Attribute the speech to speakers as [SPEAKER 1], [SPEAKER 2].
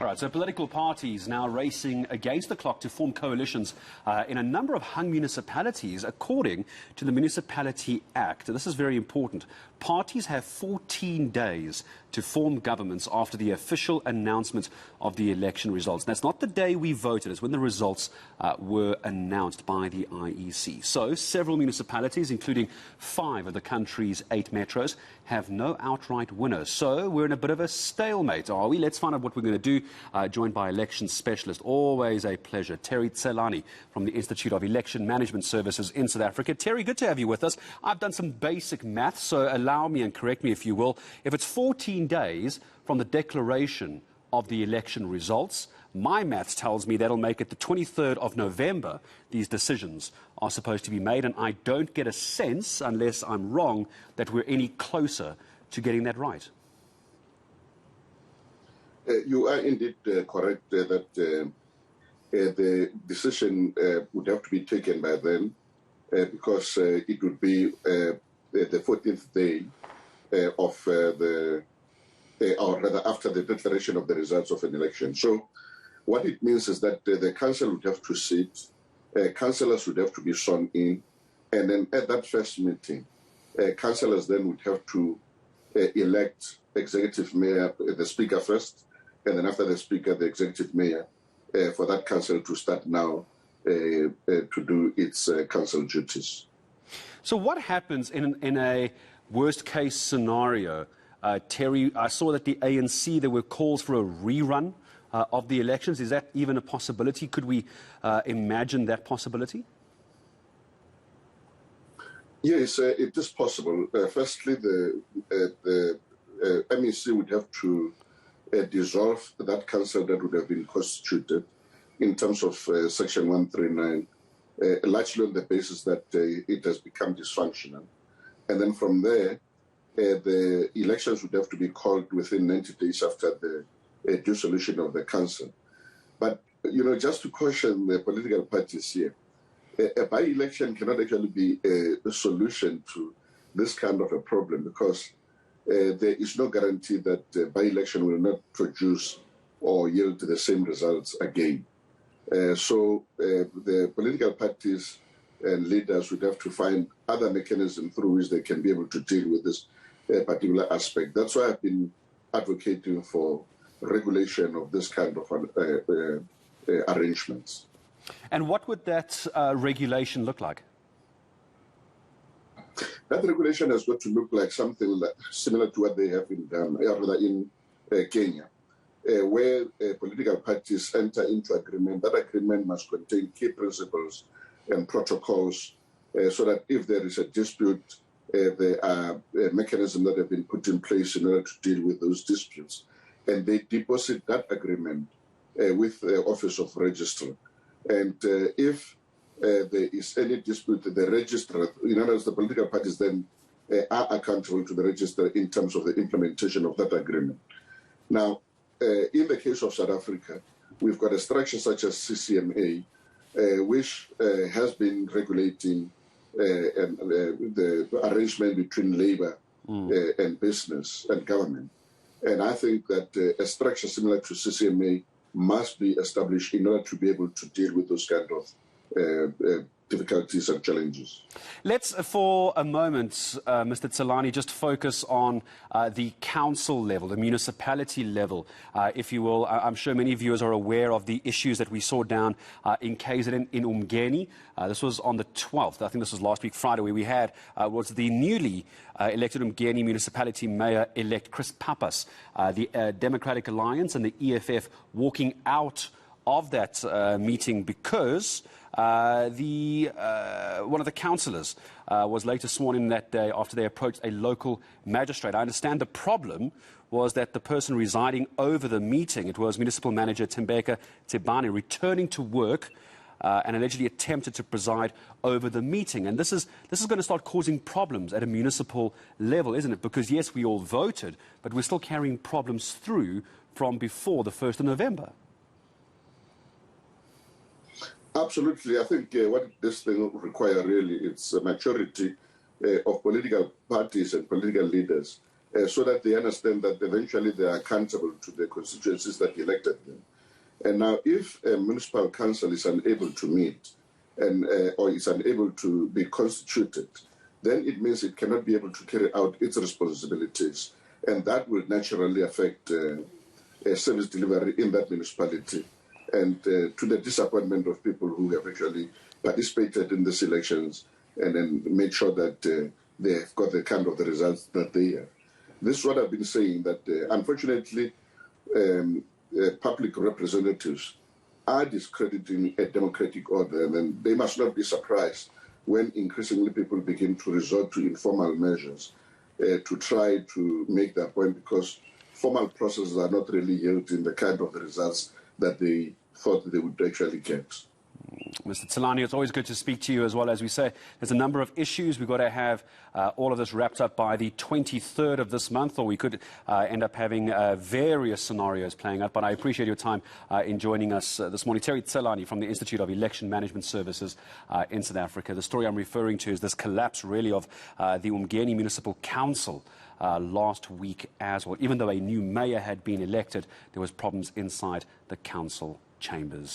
[SPEAKER 1] All right, so political parties now racing against the clock to form coalitions in a number of hung municipalities, according to the Municipality Act. This is very important. Parties have 14 days to form governments after the official announcement of the election results. And that's not the day we voted, it's when the results were announced by the IEC. So several municipalities, including 5 of the country's 8 metros, have no outright winners. So we're in a bit of a stalemate, are we? Let's find out what we're going to do. Joined by election specialist, always a pleasure, Terry Tselane from the Institute of Election Management Services in South Africa. Terry, good to have you with us. I've done some basic maths, so allow me and correct me if you will. If it's 14 days from the declaration of the election results, my maths tells me that'll make it the 23rd of November. These decisions are supposed to be made, and I don't get a sense, unless I'm wrong, that we're any closer to getting that right.
[SPEAKER 2] You are indeed correct that the decision would have to be taken by then because it would be the 14th day of or rather after the declaration of the results of an election. So what it means is that the council would have to sit, councillors would have to be sworn in, and then at that first meeting, councillors then would have to elect executive mayor, the speaker first, and then after the speaker, the executive mayor, for that council to start now to do its council duties.
[SPEAKER 1] So what happens in a worst-case scenario? Terry, I saw that the ANC, there were calls for a rerun of the elections. Is that even a possibility? Could we imagine that possibility?
[SPEAKER 2] Yes, it is possible. Firstly, the MEC would have to dissolve that council that would have been constituted in terms of Section 139, largely on the basis that it has become dysfunctional. And then from there, the elections would have to be called within 90 days after the dissolution of the council. But, you know, just to caution the political parties here, a by-election cannot actually be a solution to this kind of a problem because there is no guarantee that by-election will not produce or yield the same results again. So the political parties and leaders would have to find other mechanisms through which they can be able to deal with this particular aspect. That's why I've been advocating for regulation of this kind of arrangements.
[SPEAKER 1] And what would that regulation look like?
[SPEAKER 2] That regulation has got to look like something similar to what they have in Ghana, rather in Kenya, where political parties enter into agreement. That agreement must contain key principles and protocols so that if there is a dispute, there are mechanisms that have been put in place in order to deal with those disputes. And they deposit that agreement with the Office of Registrar. And if there is any dispute, the registrar, in other words, the political parties then are accountable to the registrar in terms of the implementation of that agreement. Now, in the case of South Africa, we've got a structure such as CCMA, which has been regulating the arrangement between labor and business and government. And I think that a structure similar to CCMA must be established in order to be able to deal with those kind of difficulties and challenges.
[SPEAKER 1] Let's, for a moment, Mr. Tselane, just focus on the council level, the municipality level, if you will. I'm sure many viewers are aware of the issues that we saw down in KZN in Umgeni. This was on the 12th. I think this was last week, Friday, where we had was the newly elected Umgeni municipality mayor-elect Chris Pappas, the Democratic Alliance and the EFF walking out of that meeting because one of the councillors was later sworn in that day after they approached a local magistrate. I understand the problem was that the person residing over the meeting, it was Municipal Manager Tembeka Tebane, returning to work and allegedly attempted to preside over the meeting. And this is going to start causing problems at a municipal level, isn't it? Because, yes, we all voted, but we're still carrying problems through from before the 1st of November.
[SPEAKER 2] Absolutely. I think what this thing requires really is a maturity of political parties and political leaders so that they understand that eventually they are accountable to the constituencies that elected them. And now, if a municipal council is unable to meet and or is unable to be constituted, then it means it cannot be able to carry out its responsibilities, and that will naturally affect service delivery in that municipality, and to the disappointment of people who have actually participated in these elections and then made sure that they have got the kind of the results that they have. This is what I've been saying, that unfortunately public representatives are discrediting a democratic order, and then they must not be surprised when increasingly people begin to resort to informal measures to try to make their point, because formal processes are not really yielding the kind of the results that they thought they would actually get.
[SPEAKER 1] Mr. Tselane, it's always good to speak to you as well. As we say, there's a number of issues. We've got to have all of this wrapped up by the 23rd of this month, or we could end up having various scenarios playing out. But I appreciate your time in joining us this morning. Terry Tselane from the Institute of Election Management Services in South Africa. The story I'm referring to is this collapse, really, of the eMGeni Municipal Council last week as well. Even though a new mayor had been elected, there was problems inside the council chambers.